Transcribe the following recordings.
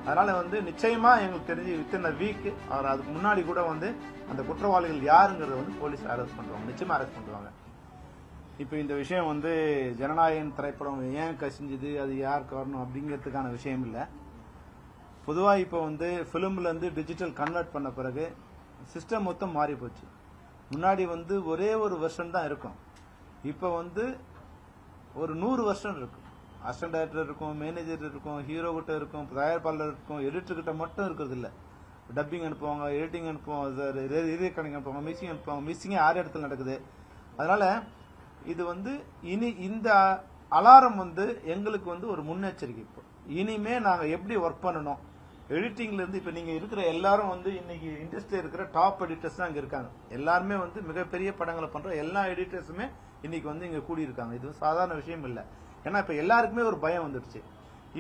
அதனால் வந்து நிச்சயமாக எங்களுக்கு தெரிஞ்சு வித்தின் அ வீக் அவர் அதுக்கு முன்னாடி கூட வந்து அந்த குற்றவாளிகள் யாருங்கிறத வந்து போலீஸ் அரெஸ்ட் பண்ணுவாங்க, நிச்சயமாக அரெஸ்ட் பண்ணுவாங்க. இப்போ இந்த விஷயம் வந்து ஜனநாயகன் திரைப்படம் ஏன் கசிஞ்சுது, அது யார் காரணம் அப்படிங்கிறதுக்கான விஷயம் இல்லை. பொதுவாக இப்போ வந்து ஃபிலிம்லேருந்து டிஜிட்டல் கன்வெர்ட் பண்ண பிறகு சிஸ்டம் மொத்தம் மாறி போச்சு. முன்னாடி வந்து ஒரே ஒரு வெர்ஷன் தான் இருக்கும், இப்போ வந்து ஒரு 100 வெர்ஷன் இருக்கும். அசிஸ்டன்ட் டைரக்டர் இருக்கும், மேனேஜர் இருக்கும், ஹீரோ கிட்ட இருக்கும், தயாரிப்பாளர் இருக்கும், எடிட்டர் கிட்ட மட்டும் இருக்கிறது இல்லை. டப்பிங் அனுப்புவாங்க, எடிட்டிங் அனுப்புவாங்க, ரீரெக்கார்டிங் அனுப்புவாங்க, மிக்சிங் அனுப்புவாங்க. மிக்சிங்கே 6 இடத்துல நடக்குது. அதனால இது வந்து இனி இந்த அலாரம் வந்து எங்களுக்கு வந்து ஒரு முன்னெச்சரிக்கை. இப்போ இனிமே நாங்கள் எப்படி ஒர்க் பண்ணணும், எடிட்டிங்ல இருந்து இப்போ நீங்க இருக்கிற எல்லாரும் வந்து இன்னைக்கு இண்டஸ்ட்ரியில் இருக்கிற டாப் எடிட்டர்ஸ் தான் இங்க இருக்காங்க. எல்லாருமே வந்து மிகப்பெரிய படங்களை பண்ற எல்லா எடிட்டர்ஸுமே இன்னைக்கு வந்து இங்க கூடி இருக்காங்க. இது சாதாரண விஷயம் இல்லை. ஏன்னா இப்ப எல்லாருக்குமே ஒரு பயம் வந்துடுச்சு.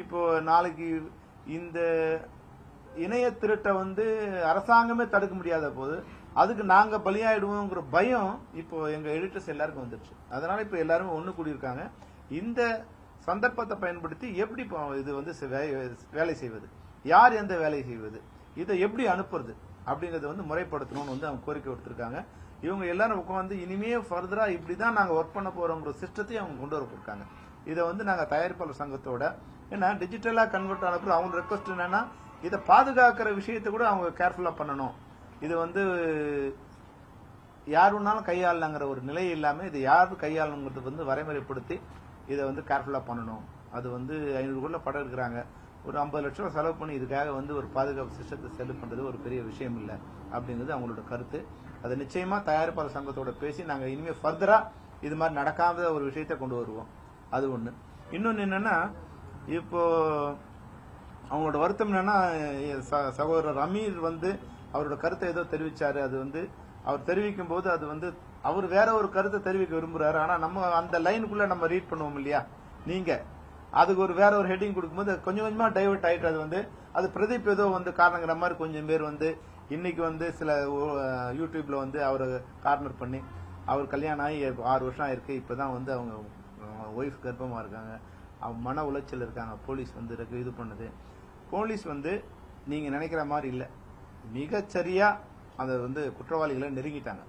இப்போ நாளைக்கு இந்த இணைய திருட்டை வந்து அரசாங்கமே தடுக்க முடியாத போது அதுக்கு நாங்க பலியாயிடுவோங்கிற பயம் இப்போ எங்க எடிட்டர்ஸ் எல்லாருக்கும் வந்துடுச்சு. அதனால இப்ப எல்லாருமே ஒண்ணு கூடியிருக்காங்க. இந்த சந்தர்ப்பத்தை பயன்படுத்தி எப்படி இது வந்து வேலை செய்வது, யார் எந்த வேலை செய்வது, இதை எப்படி அனுப்புறது அப்படிங்கறத வந்து முறைப்படுத்தணும்னு வந்து அவங்க கோரிக்கை கொடுத்திருக்காங்க. இவங்க எல்லாரும் உட்காந்து இனிமே ஃபர்தரா இப்படிதான் நாங்க ஒர்க் பண்ண போறோங்கிற சிஸ்டத்தையும் அவங்க கொண்டு வர போயிருக்காங்க. இதை வந்து நாங்க தயாரிப்பாளர் சங்கத்தோட ஏன்னா டிஜிட்டலா கன்வெர்ட் ஆனப்போ அவங்க ரெக்வஸ்ட் என்னன்னா இதை பாதுகாக்கிற விஷயத்தை கூட அவங்க கேர்ஃபுல்லா பண்ணணும். இது வந்து யார் வேணாலும் கையாளலாங்கிற ஒரு நிலை இல்லாம இது யாரு கையாளணுங்கிறது வந்து வரைமுறைப்படுத்தி இதை வந்து கேர்ஃபுல்லா பண்ணணும். அது வந்து 500 கோடி படம் எடுக்கிறாங்க, ஒரு 50 லட்சம் செலவு பண்ணி இதுக்காக வந்து ஒரு பாதுகாப்பு சிஸ்டத்தை செலவு பண்றது ஒரு பெரிய விஷயம் இல்லை அப்படிங்கிறது அவங்களோட கருத்து. அதை நிச்சயமா தயாரிப்பாளர் சங்கத்தோட பேசி நாங்க இனிமே ஃபர்தரா இது மாதிரி நடக்காத ஒரு விஷயத்தை கொண்டு வருவோம். அது ஒண்ணு. இன்னொன்னு என்னன்னா இப்போ அவங்களோட வருத்தம் என்னன்னா சகோதரர் அமீர் வந்து அவரோட கருத்தை ஏதோ தெரிவிச்சாரு. அது வந்து அவர் தெரிவிக்கும் போது அது வந்து அவர் வேற ஒரு கருத்தை தெரிவிக்க விரும்புறாரு. ஆனா நம்ம அந்த லைனுக்குள்ள நம்ம ரீட் பண்ணுவோம் இல்லையா, நீங்க அதுக்கு ஒரு வேற ஒரு ஹெட்டிங் கொடுக்கும்போது கொஞ்சம் கொஞ்சமா டைவர்ட் ஆயிட்டு அது வந்து அது பிரதீப் ஏதோ வந்து காரணங்கிற மாதிரி கொஞ்சம் பேர் வந்து இன்னைக்கு வந்து சில யூடியூப்ல வந்து அவரை கார்னர் பண்ணி அவர் கல்யாணம் ஆகி 6 வருஷம் ஆயிருக்கு, இப்பதான் வந்து அவங்க ஒய்ஃப் கர்ப்பமா இருக்காங்க, அவங்க மன உளைச்சல் இருக்காங்க, போலீஸ் வந்து இது பண்ணுது. போலீஸ் வந்து நீங்க நினைக்கிற மாதிரி இல்லை, மிகச்சரியா அதை வந்து குற்றவாளிகளை நெருங்கிட்டாங்க.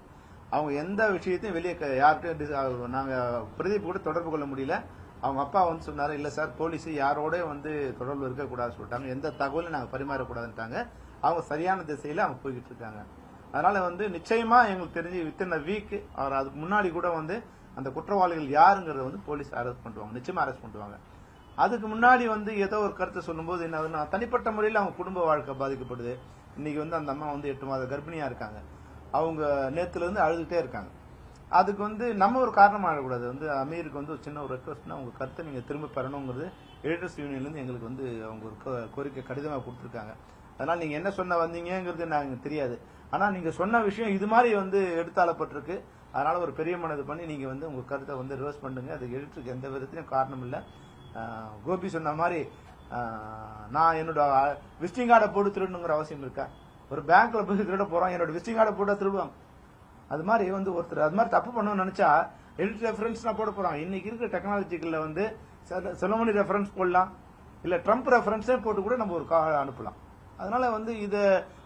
அவங்க எந்த விஷயத்தையும் வெளியே யார்கிட்டையும் நாங்க பிரதீப் கூட தொடர்பு கொள்ள முடியல. அவங்க அப்பா வந்து சொன்னாரு, இல்ல சார் போலீஸ் யாரோட வந்து தொடர்பு இருக்கக்கூடாதுன்னு சொல்லிட்டாங்க, எந்த தகவலும் நாங்க பரிமாறக்கூடாதுன்ட்டாங்க. அவங்க சரியான திசையில அவங்க போய்கிட்டு இருக்காங்க. அதனால வந்து நிச்சயமா எங்களுக்கு தெரிஞ்சு வித்தின் அ வீக் அவர் அதுக்கு முன்னாடி கூட வந்து அந்த குற்றவாளிகள் யாருங்கிறத வந்து போலீஸ் அரெஸ்ட் பண்ணுவாங்க, நிச்சயமா அரெஸ்ட் பண்ணுவாங்க. அதுக்கு முன்னாடி வந்து ஏதோ ஒரு கருத்தை சொல்லும்போது என்ன தனிப்பட்ட முறையில் அவங்க குடும்ப வாழ்க்கை பாதிக்கப்படுது. இன்னைக்கு வந்து அந்த அம்மா வந்து 8 மாத கர்ப்பிணியா இருக்காங்க, அவங்க நேத்துல இருந்து அழுதுகிட்டே இருக்காங்க. அதுக்கு வந்து நம்ம ஒரு காரணம் ஆகக்கூடாது. வந்து அமீருக்கு வந்து ஒரு சின்ன ஒரு ரெக்வஸ்ட்னா உங்க கருத்தை நீங்க திரும்ப பெறணுங்கிறது எடிட்டர்ஸ் யூனியன்ல இருந்து எங்களுக்கு வந்து அவங்க ஒரு கோரிக்கை கடிதமாக கொடுத்துருக்காங்க. அதனால நீங்க என்ன சொன்ன வந்தீங்கிறது நாங்க தெரியாது. ஆனா நீங்க சொன்ன விஷயம் இது மாதிரி வந்து எடுத்தாளப்பட்டிருக்கு. அதனால ஒரு பெரிய மனது பண்ணி நீங்க வந்து உங்க கருத்தை வந்து ரிவர்ஸ் பண்ணுங்க. அது எடிட்டருக்கு எந்த விதத்திலும் காரணம் இல்லை. கோபி சொன்ன மாதிரி நான் என்னோட விசிட்டிங் கார்டை போட்டு திருடணுங்கிற அவசியம் இருக்கா? ஒரு பேங்க்ல போய் திருட போறோம், என்னோட விசிட்டிங் கார்டை போட்டா திருடுவாங்க. அது மாதிரி வந்து ஒருத்தர் அது மாதிரி தப்பு பண்ணணும்னு நினைச்சா எடிட் ரெஃபரன்ஸ் நான் போட போறாங்க. இன்னைக்கு இருக்கிற டெக்னாலஜிக்கல்ல வந்து செலமணி ரெஃபரன்ஸ் போடலாம், இல்ல ட்ரம்ப் ரெஃபரன்ஸே போட்டு கூட நம்ம ஒரு கால் அனுப்பலாம். அதனால வந்து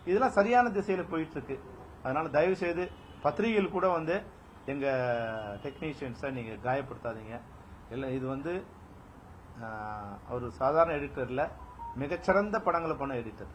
இதெல்லாம் சரியான திசையில போயிட்டு இருக்கு. அதனால தயவு செய்து பத்திரிகைகள் கூட வந்து எங்க டெக்னீஷியன்ஸை நீங்க காயப்படுத்தாதீங்க. இல்லை, இது வந்து அவர் சாதாரண எடிட்டர்ல மிகச்சிறந்த படங்களை பண்ண எடிட்டர்.